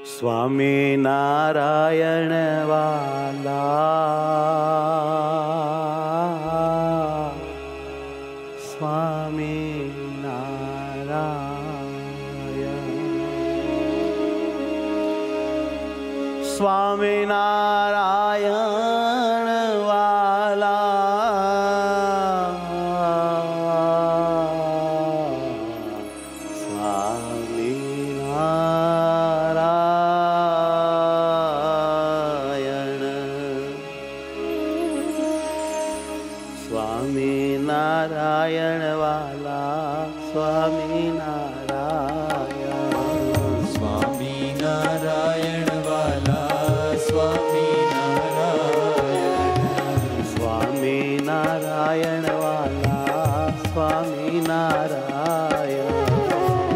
સ્વામી નારાયણ વાલા, સ્વામી નારાયણ, સ્વામી નારાયણ વાલા, સ્વામી નારાયણ, સ્વામી નારાયણ વાલા, સ્વામી નારાયણ, સ્વામી નારાયણ વાલા, સ્વામી નારાયણ, સ્વામી નારાયણ વાલા, સ્વામી નારાયણ,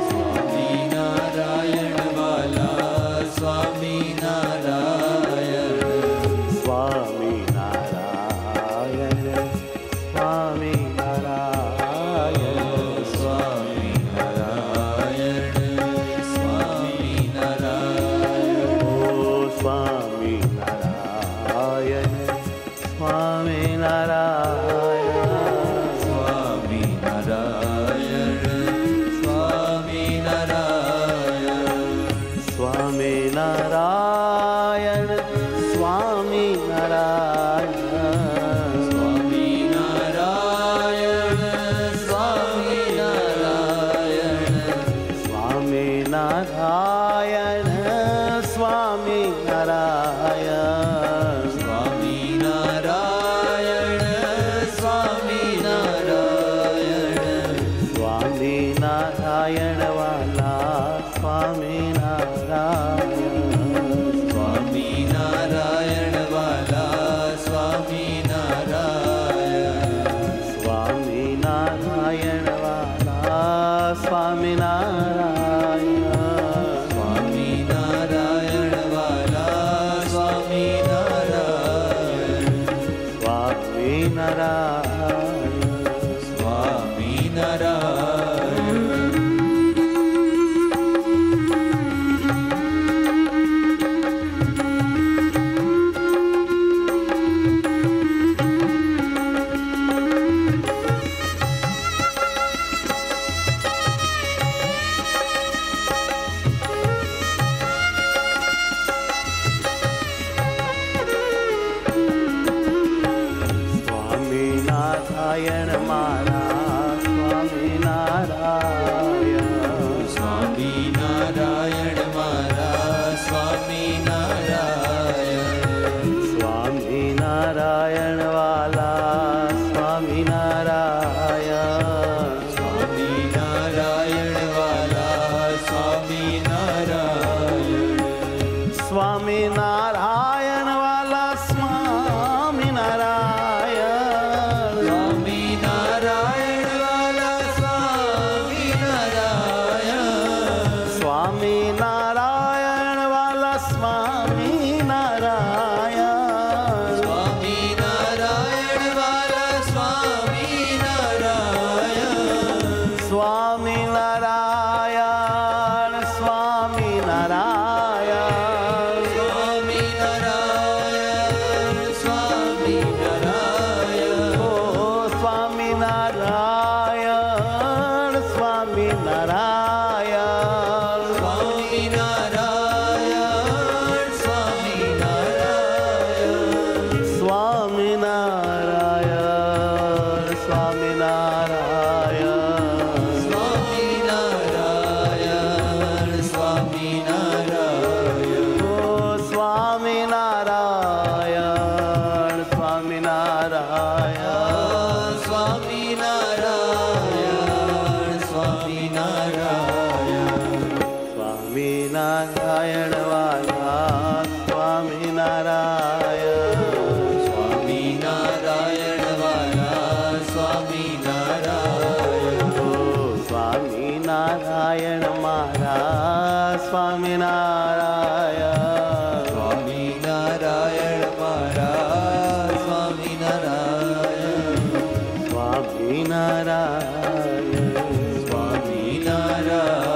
સ્વામી નારાયણ વાલા, સ્વામી નારાયણ, સ્વામી નારાયણ, સ્વામી નારાયણ, સ્વામી નારાયણ, સ્વામી નારાયણ, ઓ સ્વામી નારાયણ, સ્વામી નારાયણ, સ્વામી નારાયણ, સ્વામી નારાયણ, સ્વામી નારાયણ, સ્વામી નારાયણ, સ્વામી નારાયણ, સ્વામી નારાયણ, સ્વામી નારાયણ, સ્વામી નારાયણ, સ્વામી નારાયણ, સ્વામી નારાયણ, સ્વામી નારાયણ વાલા, સ્વામી નારાયણ, સ્વામી નારાયણ વાલા, સ્વામી નારાયણ, સ્વામી નારાયણ વાલા, સ્વામી નારાયણ, સ્વામી નારાયણ વાલા, સ્વામી નારાયણ, સ્વામી નારાયણ, સ્વામી નારાયણ, સ્વામી નારાયણ મારા, સ્વામી નારાયણ, સ્વામી નારાયણ મારા, સ્વામી નારાયણ, સ્વામી નારાયણ વાલા, સ્વામી નારાયણ, સ્વામી નારાયણ વાલા, સ્વામી નારાયણ, સ્વામી નારાયણ વાલા, સ્વામી નારાયણ, સ્વામી નારાયણ વાલા, સ્વામી નારાયણ, સ્વામી નારાયણ વાલા, સ્વામી નારાયણ, સ્વામી નારાયણ વાલા, સ્વામી નારાયણ, સ્વામી નારાયણ, સ્વામી નારાયણ, સ્વામી નારાયણ, સ્વામી નારાયણ, ઓ સ્વામી નારાયણ, સ્વામી નારાયણ, સ્વામી નારાયણ, સ્વામી નારાયણ, સ્વામી નારાયણ, સ્વામી નારાયણ, સ્વામી નારાયણ, સ્વામી નારાયણ, ઓ સ્વામી નારાયણ, સ્વામી નારાયણ, સ્વામી નારાયણ, સ્વામી નારાયણ, સ્વામી નારાયણ વાલા, સ્વામી નારાયણ, સ્વામી નારાયણ વાલા, સ્વામી નારાયણ, ઓ સ્વામી નારાયણ મારા, સ્વામી નારાયણ, સ્વામી નારાયણ મારા, સ્વામી નારાયણ, સ્વામી નારાયણ, સ્વામી નારાયણ,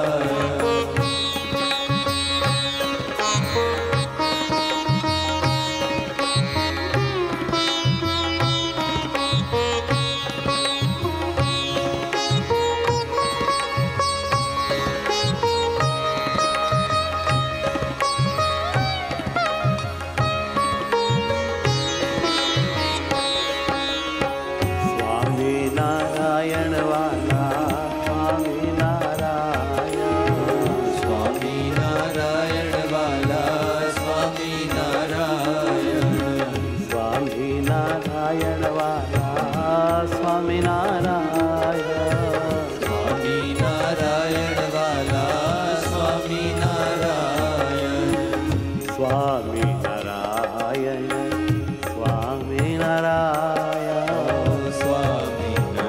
સ્વામિનારાયણ સ્વામિનારાયણ સ્વામિનારાયણ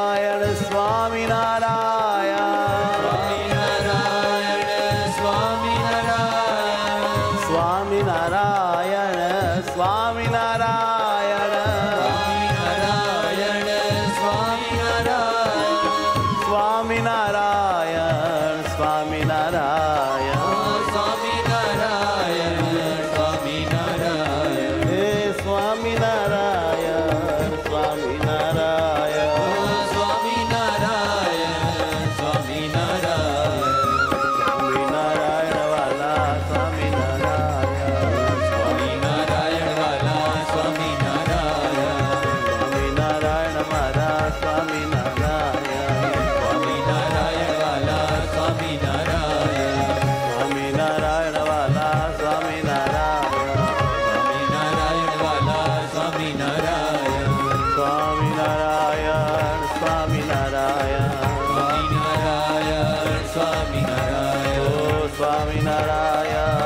સ્વામિનારાયણ સ્વામિનારાયણ સ્વામિનારાયણ સ્વામિનારાયણ સ્વામિનારાયણ સ્વામિનારાયણ